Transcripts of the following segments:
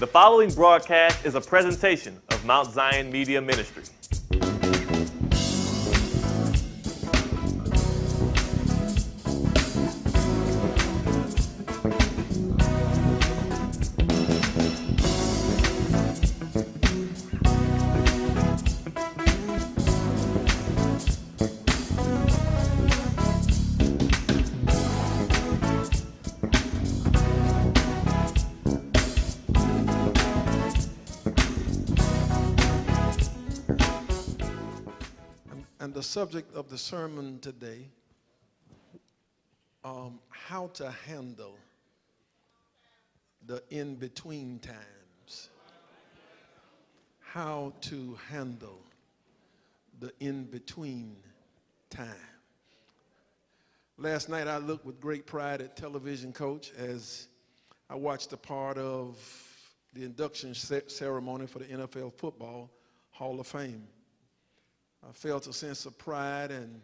The following broadcast is a presentation of Mount Zion Media Ministry. And the subject of the sermon today, how to handle the in-between times. How to handle the in-between time. Last night I looked with great pride at Television Coach as I watched a part of the induction ceremony for the NFL Football Hall of Fame. I felt a sense of pride and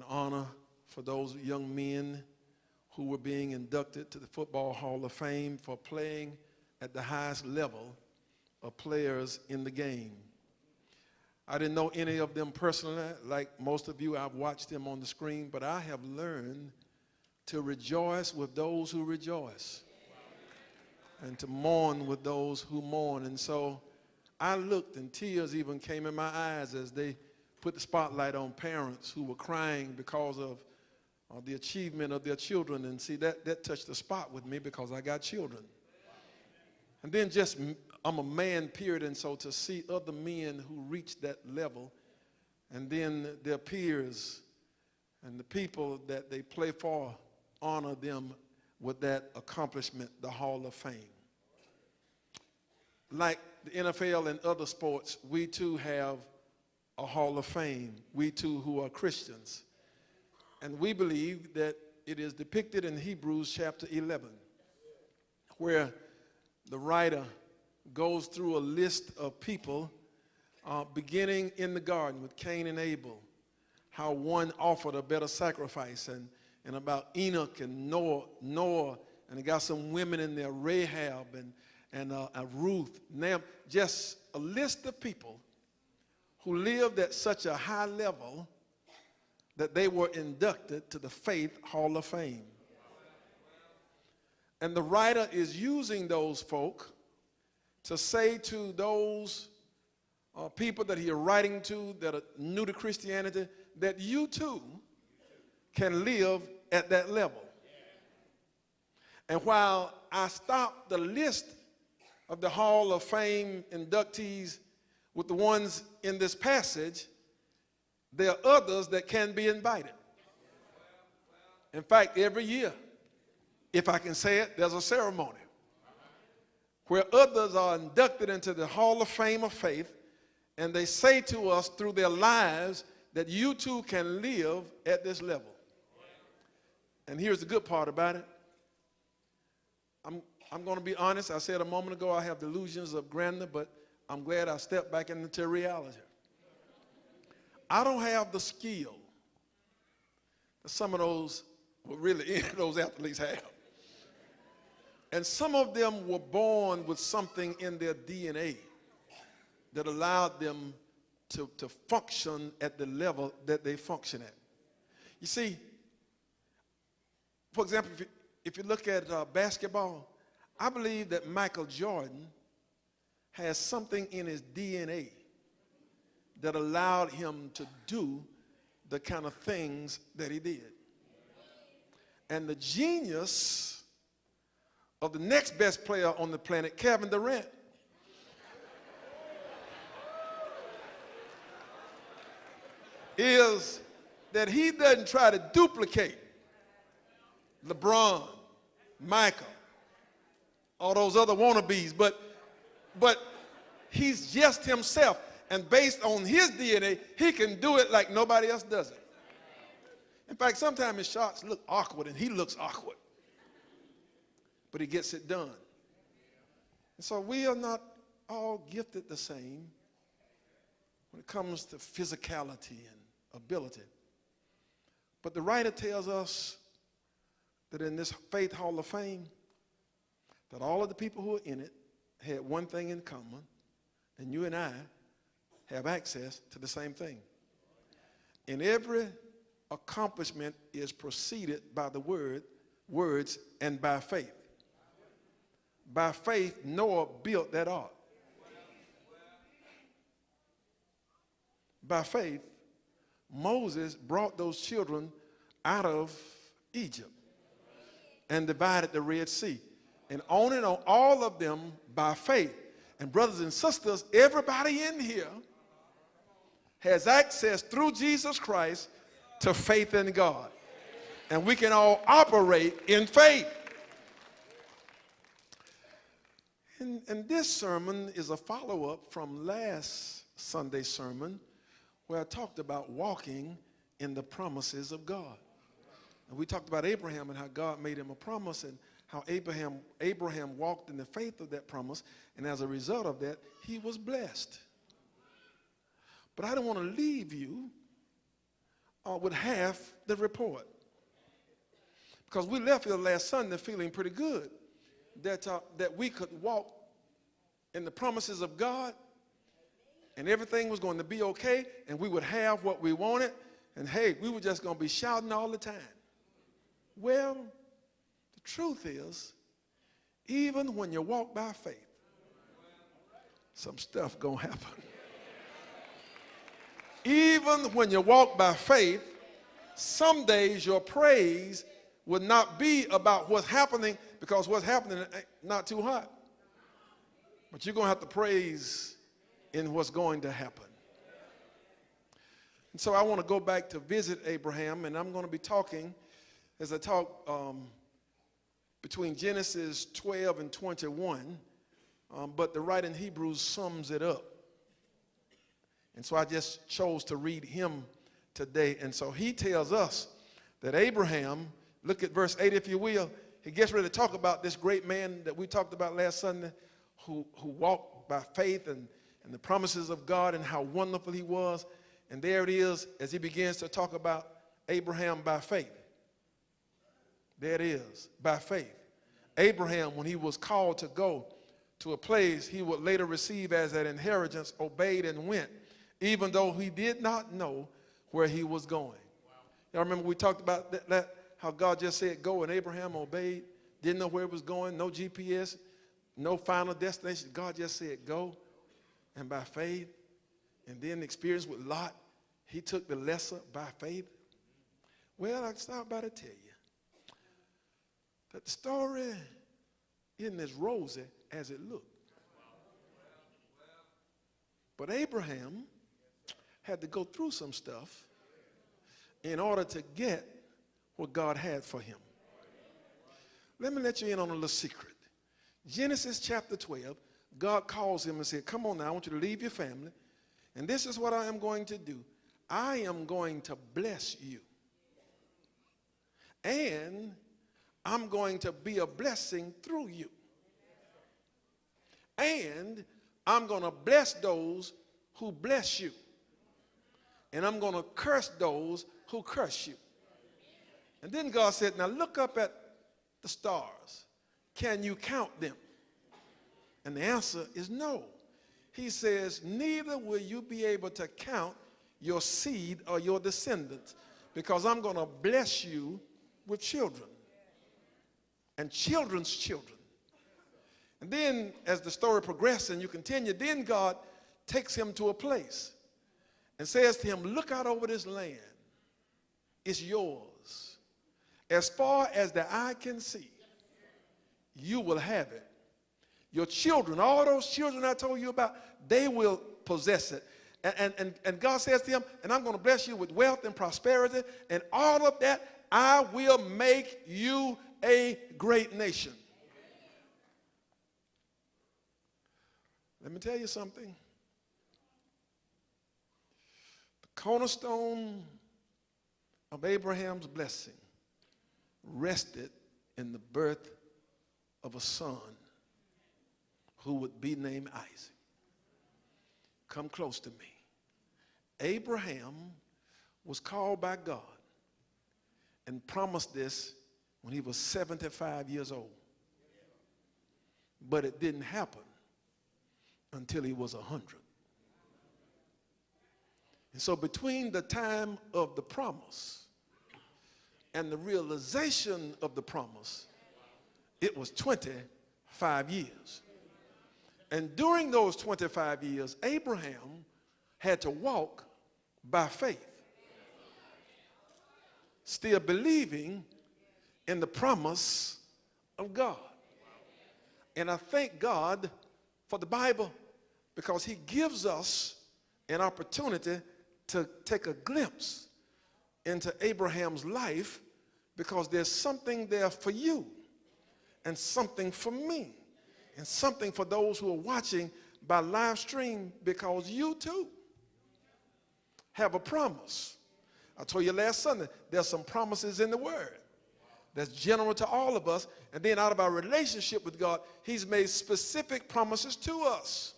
honor for those young men who were being inducted to the Football Hall of Fame for playing at the highest level of players in the game. I didn't know any of them personally. Like most of you, I've watched them on the screen, but I have learned to rejoice with those who rejoice and to mourn with those who mourn. And so I looked, and tears even came in my eyes as they put the spotlight on parents who were crying because of the achievement of their children. And see, that touched the spot with me because I got children. And then I'm a man, period, and so to see other men who reached that level, and then their peers and the people that they play for honor them with that accomplishment, the Hall of Fame. Like the NFL and other sports, we too have a Hall of Fame, we too who are Christians. And we believe that it is depicted in Hebrews chapter 11, where the writer goes through a list of people beginning in the garden with Cain and Abel, how one offered a better sacrifice, and about Enoch and Noah, and he got some women in there, Rahab and Ruth, just a list of people who lived at such a high level that they were inducted to the Faith Hall of Fame. And the writer is using those folk to say to those people that he is writing to that are new to Christianity, that you too can live at that level. And while I stopped the list of the Hall of Fame inductees with the ones in this passage, there are others that can be invited. In fact, every year, if I can say it, there's a ceremony where others are inducted into the Hall of Fame of faith, and they say to us through their lives that you too can live at this level. And here's the good part about it. I'm going to be honest. I said a moment ago I have delusions of grandeur, but I'm glad I stepped back into reality. I don't have the skill that some of those those athletes have. And some of them were born with something in their DNA that allowed them to function at the level that they function at. You see, for example, if you look at basketball, I believe that Michael Jordan has something in his DNA that allowed him to do the kind of things that he did. And the genius of the next best player on the planet, Kevin Durant, is that he doesn't try to duplicate LeBron, Michael, all those other wannabes, but he's just himself. And based on his DNA, he can do it like nobody else does it. In fact, sometimes his shots look awkward, and he looks awkward. But he gets it done. And so we are not all gifted the same when it comes to physicality and ability. But the writer tells us that in this Faith Hall of Fame, that all of the people who are in it had one thing in common, and you and I have access to the same thing. And every accomplishment is preceded by the words, and by faith. By faith, Noah built that ark. By faith, Moses brought those children out of Egypt and divided the Red Sea. And on, all of them by faith. And brothers and sisters, everybody in here has access through Jesus Christ to faith in God. And we can all operate in faith. And this sermon is a follow-up from last Sunday's sermon where I talked about walking in the promises of God. And we talked about Abraham and how God made him a promise and how Abraham walked in the faith of that promise, and as a result of that, he was blessed. But I don't want to leave you with half the report. Because we left here last Sunday feeling pretty good that we could walk in the promises of God and everything was going to be okay and we would have what we wanted and hey, we were just going to be shouting all the time. Well, the truth is, even when you walk by faith, some stuff going to happen. Even when you walk by faith, some days your praise would not be about what's happening because what's happening ain't not too hot. But you're going to have to praise in what's going to happen. And so I want to go back to visit Abraham, and I'm going to be talking, as I talk between Genesis 12 and 21, but the writer in Hebrews sums it up. And so I just chose to read him today. And so he tells us that Abraham, look at verse 8 if you will, he gets ready to talk about this great man that we talked about last Sunday who walked by faith and the promises of God and how wonderful he was. And there it is as he begins to talk about Abraham by faith. There it is, by faith. Abraham, when he was called to go to a place he would later receive as an inheritance, obeyed and went, even though he did not know where he was going. Y'all remember we talked about that, how God just said go, and Abraham obeyed, didn't know where it was going, no GPS, no final destination. God just said go, and by faith, and then the experience with Lot, he took the lesser by faith. Well, I stopped by to tell you that the story isn't as rosy as it looked. But Abraham had to go through some stuff in order to get what God had for him. Let me let you in on a little secret. Genesis chapter 12, God calls him and said, come on now, I want you to leave your family. And this is what I am going to do. I am going to bless you. And I'm going to be a blessing through you. And I'm going to bless those who bless you. And I'm going to curse those who curse you. And then God said, now look up at the stars. Can you count them? And the answer is no. He says, neither will you be able to count your seed or your descendants, because I'm going to bless you with children and children's children. And then as the story progresses and you continue, then God takes him to a place and says to him, look out over this land. It's yours. As far as the eye can see, you will have it. Your children, all those children I told you about, they will possess it. And God says to him, and I'm going to bless you with wealth and prosperity, and all of that, I will make you a great nation. Let me tell you something. The cornerstone of Abraham's blessing rested in the birth of a son who would be named Isaac. Come close to me. Abraham was called by God and promised this when he was 75 years old. But it didn't happen until he was 100. And so between the time of the promise and the realization of the promise, it was 25 years. And during those 25 years, Abraham had to walk by faith, still believing in the promise of God. And I thank God for the Bible, because he gives us an opportunity to take a glimpse into Abraham's life, because there's something there for you and something for me and something for those who are watching by live stream, because you too have a promise. I told you last Sunday, there's some promises in the Word that's general to all of us, and then out of our relationship with God, he's made specific promises to us.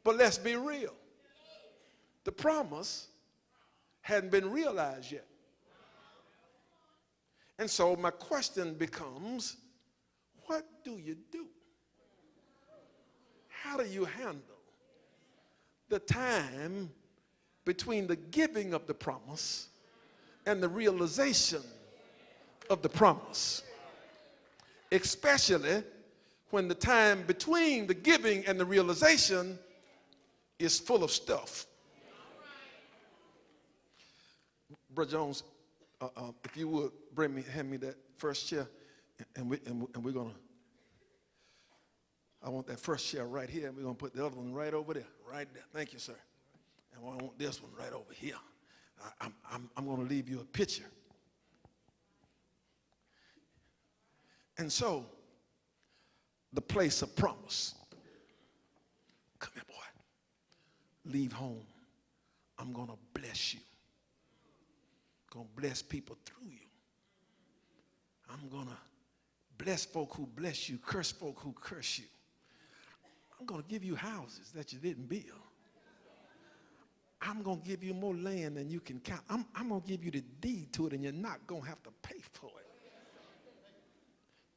But let's be real. The promise hadn't been realized yet. And so my question becomes, what do you do? How do you handle the time between the giving of the promise and the realization of the promise? Especially when the time between the giving and the realization is full of stuff. Brother Jones, if you would hand me that first chair, and we're gonna. I want that first chair right here, and we're gonna put the other one right over there, right there. Thank you, sir. And I want this one right over here. I'm gonna leave you a picture. And so, the place of promise. Come here, boy. Leave home. I'm gonna bless you. Gonna bless people through you. I'm gonna bless folk who bless you, curse folk who curse you. I'm gonna give you houses that you didn't build. I'm gonna give you more land than you can count. I'm gonna give you the deed to it, and you're not gonna have to pay for it.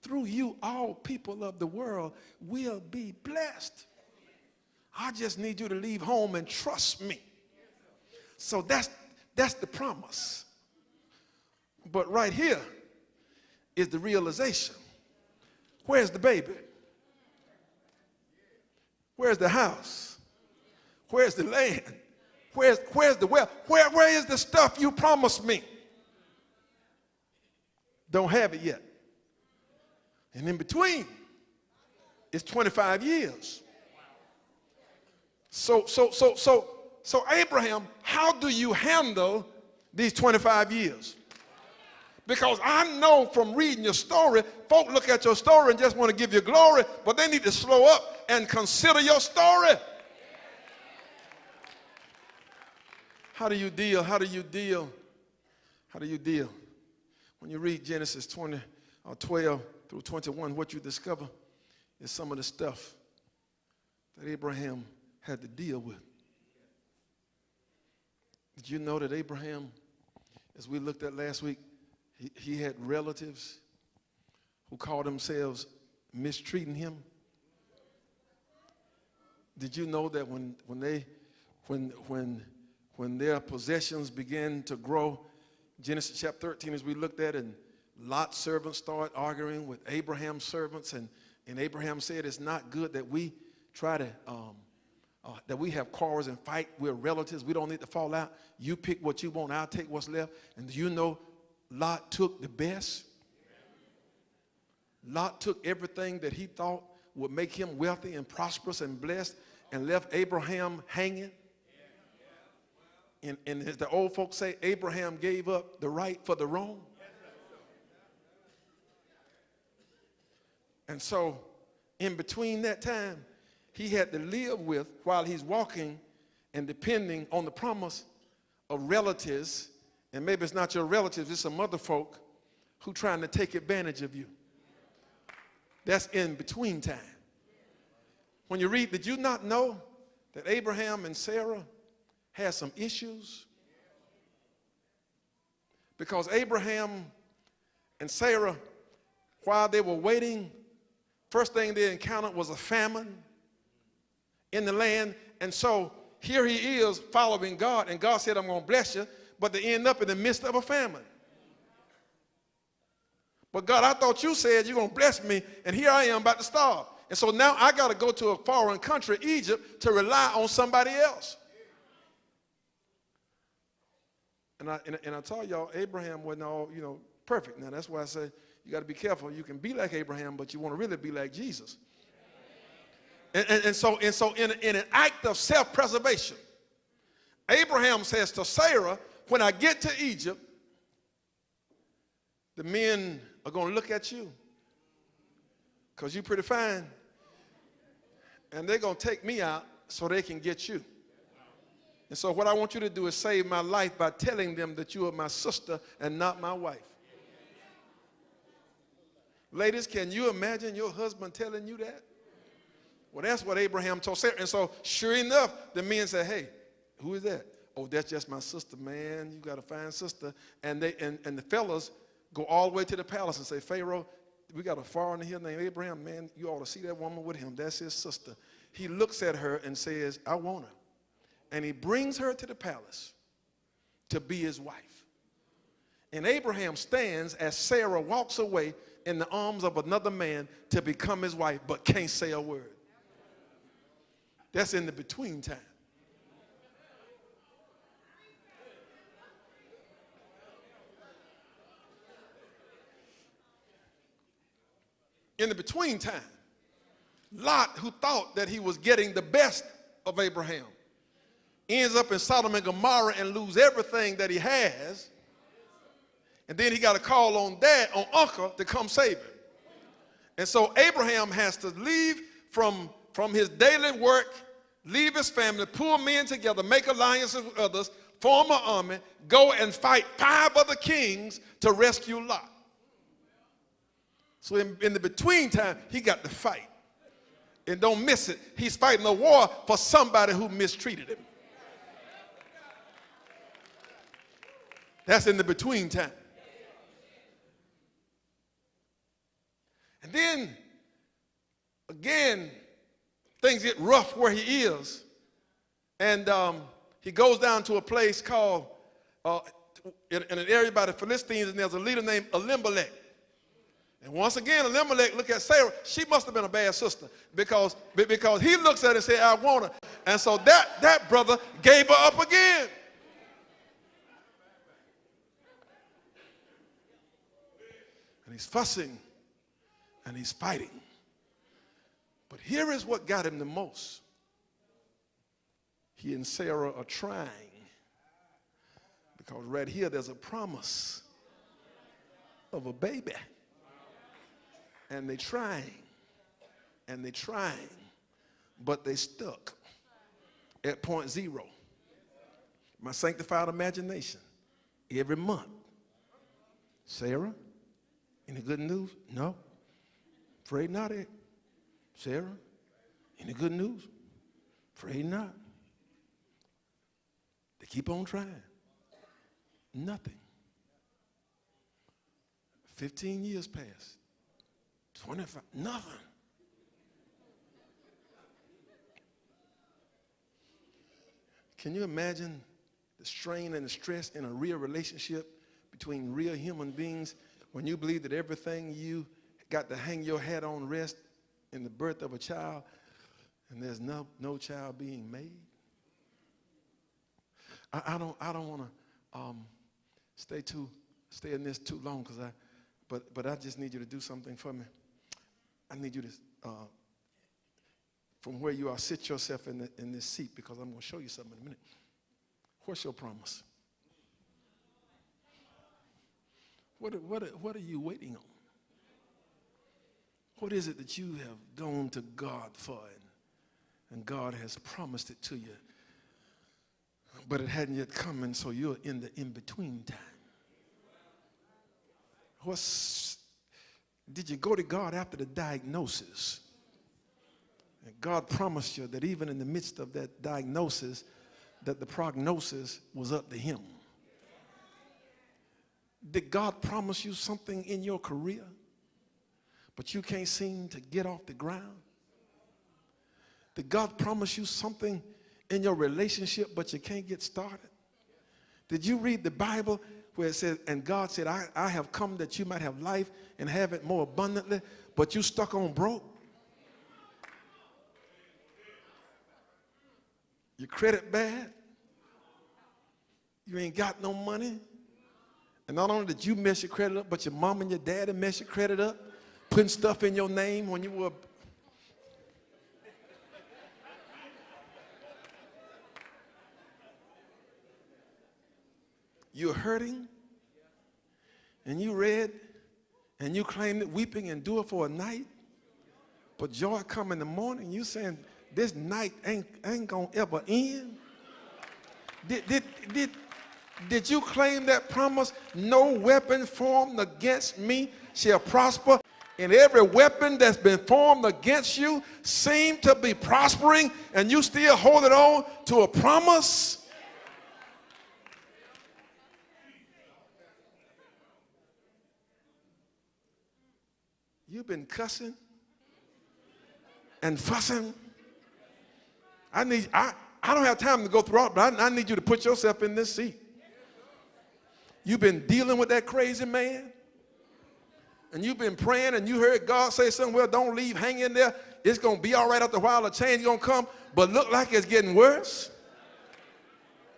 Through you, all people of the world will be blessed. I just need you to leave home and trust me. So that's the promise. But right here is the realization. Where's the baby? Where's the house? Where's the land? Where's the well? Where is the stuff you promised me? Don't have it yet. And in between, it's 25 years. So Abraham, how do you handle these 25 years? Because I know from reading your story, folk look at your story and just want to give you glory, but they need to slow up and consider your story. How do you deal? How do you deal? How do you deal? When you read Genesis 12 through 21, what you discover is some of the stuff that Abraham had to deal with. Did you know that Abraham, as we looked at last week, he had relatives who called themselves mistreating him? Did you know that when their possessions began to grow, Genesis chapter 13, as we looked at, and Lot's servants started arguing with Abraham's servants, and Abraham said, it's not good that we try to that we have quarrels and fight. We're relatives. We don't need to fall out. You pick what you want. I'll take what's left. And you know, Lot took the best. Lot took everything that he thought would make him wealthy and prosperous and blessed, and left Abraham hanging. And as the old folks say, Abraham gave up the right for the wrong. And so, in between that time, he had to live with, while he's walking and depending on the promise of relatives, and maybe it's not your relatives, it's some other folk who trying to take advantage of you. That's in between time. When you read, did you not know that Abraham and Sarah had some issues? Because Abraham and Sarah, while they were waiting, first thing they encountered was a famine. in the land. And so here he is following God, and God said, I'm going to bless you, but they end up in the midst of a famine. But God, I thought you said you're going to bless me, and here I am about to starve. And so now I got to go to a foreign country, Egypt, to rely on somebody else. And I told y'all, Abraham wasn't all, perfect. Now that's why I say you got to be careful. You can be like Abraham, but you want to really be like Jesus. And so in an act of self-preservation, Abraham says to Sarah, when I get to Egypt, the men are going to look at you because you're pretty fine, and they're going to take me out so they can get you. And so what I want you to do is save my life by telling them that you are my sister and not my wife. Ladies, can you imagine your husband telling you that? Well, that's what Abraham told Sarah. And so sure enough, the men said, hey, who is that? Oh, that's just my sister, man. You got a fine sister. And the fellas go all the way to the palace and say, Pharaoh, we got a foreigner here named Abraham. Man, you ought to see that woman with him. That's his sister. He looks at her and says, I want her. And he brings her to the palace to be his wife. And Abraham stands as Sarah walks away in the arms of another man to become his wife, but can't say a word. That's in the between time. In the between time, Lot, who thought that he was getting the best of Abraham, ends up in Sodom and Gomorrah and lose everything that he has. And then he got a call on uncle to come save him. And so Abraham has to leave from his daily work, leave his family, pull men together, make alliances with others, form an army, go and fight 5 other kings to rescue Lot. So in the between time, he got to fight. And don't miss it, he's fighting a war for somebody who mistreated him. That's in the between time. And then, again, things get rough where he is. And he goes down to a place called, in an area by the Philistines, and there's a leader named Elimelech. And once again, Elimelech look at Sarah. She must have been a bad sister because he looks at her and says, I want her. And so that brother gave her up again. And he's fussing and he's fighting. But here is what got him the most. He and Sarah are trying, because right here there's a promise of a baby. And they're trying, but they stuck at point 0. My sanctified imagination, every month. Sarah, any good news? No. Afraid not, eh? Sarah, any good news? Afraid not. They keep on trying. Nothing. 15 years passed. 25, nothing. Can you imagine the strain and the stress in a real relationship between real human beings when you believe that everything you got to hang your hat on rests in the birth of a child, and there's no child being made? I don't want to stay in this too long, but I just need you to do something for me. I need you to, from where you are, sit yourself in this seat, because I'm going to show you something in a minute. What's your promise? What are you waiting on? What is it that you have gone to God for, and God has promised it to you, but it hadn't yet come, and so you're in the in-between time? Did you go to God after the diagnosis? And God promised you that even in the midst of that diagnosis, that the prognosis was up to him. Did God promise you something in your career, but you can't seem to get off the ground? Did God promise you something in your relationship, but you can't get started? Did you read the Bible where it says, and God said, I have come that you might have life and have it more abundantly, but you stuck on broke? Your credit bad? You ain't got no money? And not only did you mess your credit up, but your mom and your daddy mess your credit up, putting stuff in your name when you were... You're hurting, and you read, and you claim it, weeping endure for a night, but joy come in the morning. You saying this night ain't gonna ever end. Did you claim that promise? No weapon formed against me shall prosper, and every weapon that's been formed against you seemed to be prospering, and you still holding on to a promise? You've been cussing and fussing. I don't have time to go through all, but I need you to put yourself in this seat. You've been dealing with that crazy man, and you've been praying, and you heard God say something, well, don't leave hanging there. It's going to be all right after a while. A change is going to come, but look like it's getting worse.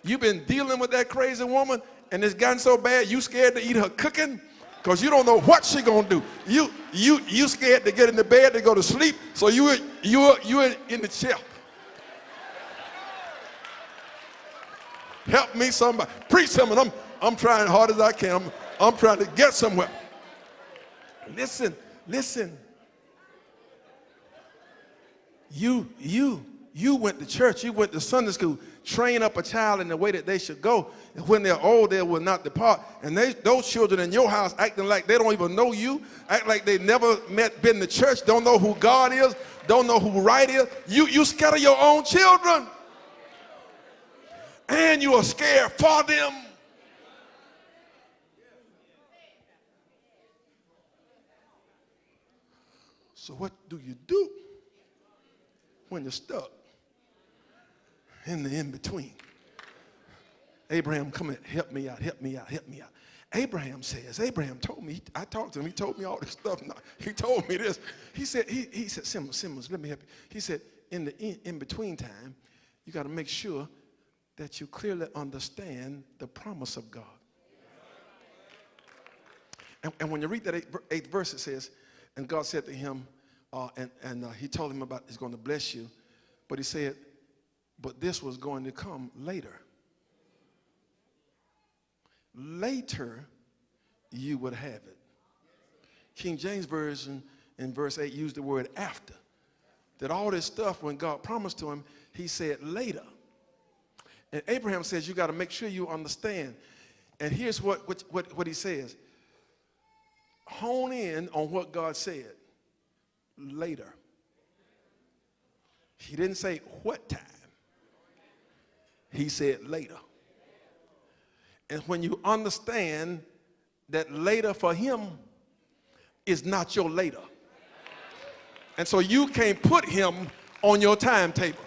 You've been dealing with that crazy woman, and it's gotten so bad you scared to eat her cooking because you don't know what she's going to do. You scared to get in the bed to go to sleep, so you're in the chair. Help me, somebody. Preach something. I'm trying hard as I can. I'm trying to get somewhere. Listen. You went to church. You went to Sunday school. Train up a child in the way that they should go. And when they're old, they will not depart. And those children in your house acting like they don't even know you, act like they never been to church, don't know who God is, don't know who right is. You scared of your own children. And you are scared for them. So what do you do when you're stuck in the in-between? Abraham, come and help me out. Abraham told me, I talked to him, he told me all this stuff. He told me this. He said, Simmons, let me help you. He said, in the in-between time, you got to make sure that you clearly understand the promise of God. And when you read that eighth verse, it says, and God said to him, he told him about he's going to bless you, but he said, but this was going to come later. Later, you would have it. King James Version in verse 8 used the word after. That all this stuff, when God promised to him, he said later. And Abraham says, you got to make sure you understand. And here's what he says. Hone in on what God said. Later. He didn't say what time. He said later. And when you understand that later for him is not your later. And so you can't put him on your timetable.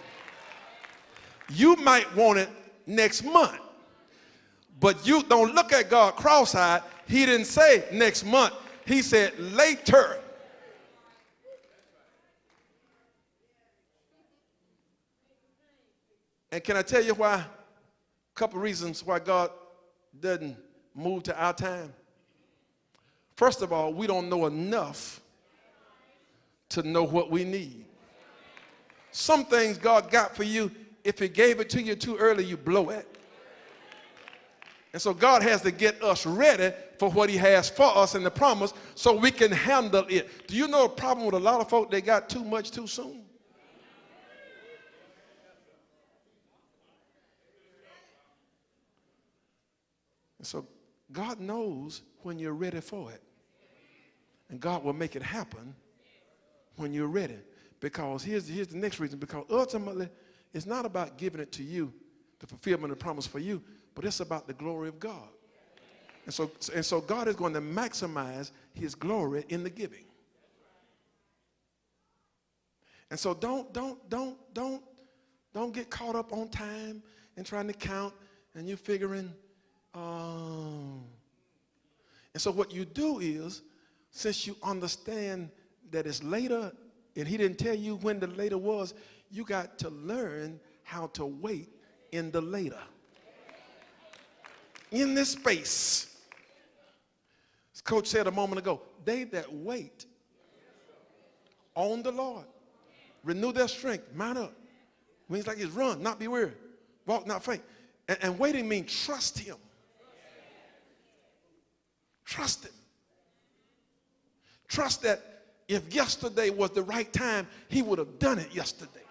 You might want it next month, but you don't look at God cross-eyed. He didn't say next month. He said later. And can I tell you why? A couple reasons why God doesn't move to our time. First of all, we don't know enough to know what we need. Some things God got for you, if he gave it to you too early, you blow it. And so God has to get us ready for what he has for us in the promise so we can handle it. Do you know a problem with a lot of folk? They got too much too soon. And so God knows when you're ready for it. And God will make it happen when you're ready. Because here's the next reason. Because ultimately, it's not about giving it to you, the fulfillment of the promise for you, but it's about the glory of God. And so God is going to maximize his glory in the giving. And so don't get caught up on time and trying to count and you're figuring, and so what you do is, since you understand that it's later and he didn't tell you when the later was, you got to learn how to wait in the later. In this space. As Coach said a moment ago, they that wait on the Lord renew their strength, mount up. Means like it's run, not be weary, walk, not faint. And waiting means trust him. Trust him. Trust that if yesterday was the right time, he would have done it yesterday.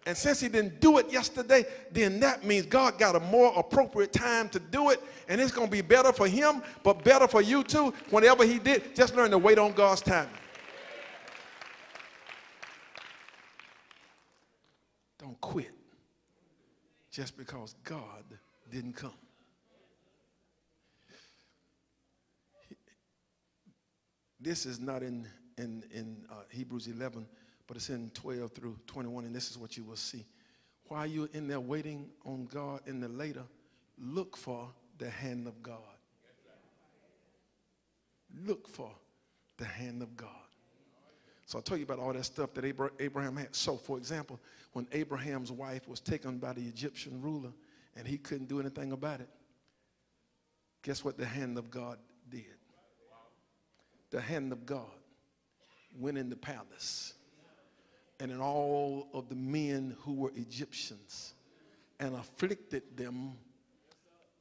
And since he didn't do it yesterday, then that means God got a more appropriate time to do it, and it's going to be better for him, but better for you too. Whenever he did, just learn to wait on God's timing. Don't quit just because God didn't come. This is not in Hebrews 11, but it's in 12 through 21, and this is what you will see. While you're in there waiting on God in the later, look for the hand of God. Look for the hand of God. So I'll tell you about all that stuff that Abraham had. So, for example, when Abraham's wife was taken by the Egyptian ruler and he couldn't do anything about it, guess what the hand of God did? The hand of God went in the palace, and in all of the men who were Egyptians, and afflicted them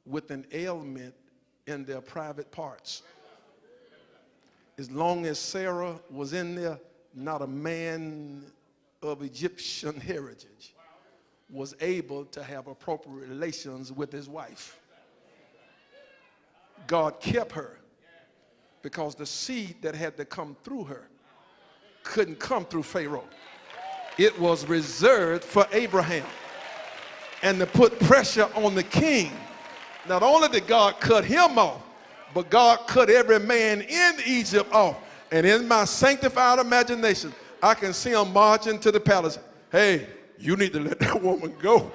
with an ailment in their private parts. As long as Sarah was in there, not a man of Egyptian heritage was able to have appropriate relations with his wife. God kept her because the seed that had to come through her couldn't come through Pharaoh. It was reserved for Abraham. And to put pressure on the king, not only did God cut him off, but God cut every man in Egypt off. And in my sanctified imagination, I can see him marching to the palace. Hey, you need to let that woman go.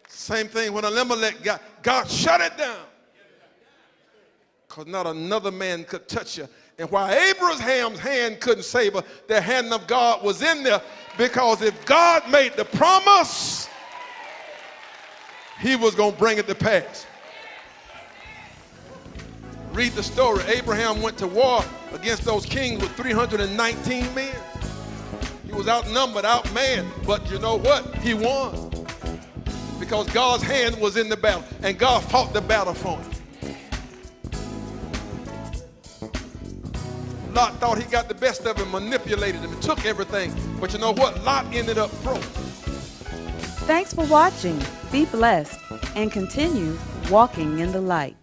Same thing when Elimelech God shut it down. Because not another man could touch her. And while Abraham's hand couldn't save her, the hand of God was in there. Because if God made the promise, he was going to bring it to pass. Read the story. Abraham went to war against those kings with 319 men. He was outnumbered, outmanned. But you know what? He won. Because God's hand was in the battle. And God fought the battle for him. Lot thought he got the best of him, manipulated him, and took everything. But you know what? Lot ended up broke. Thanks for watching. Be blessed and continue walking in the light.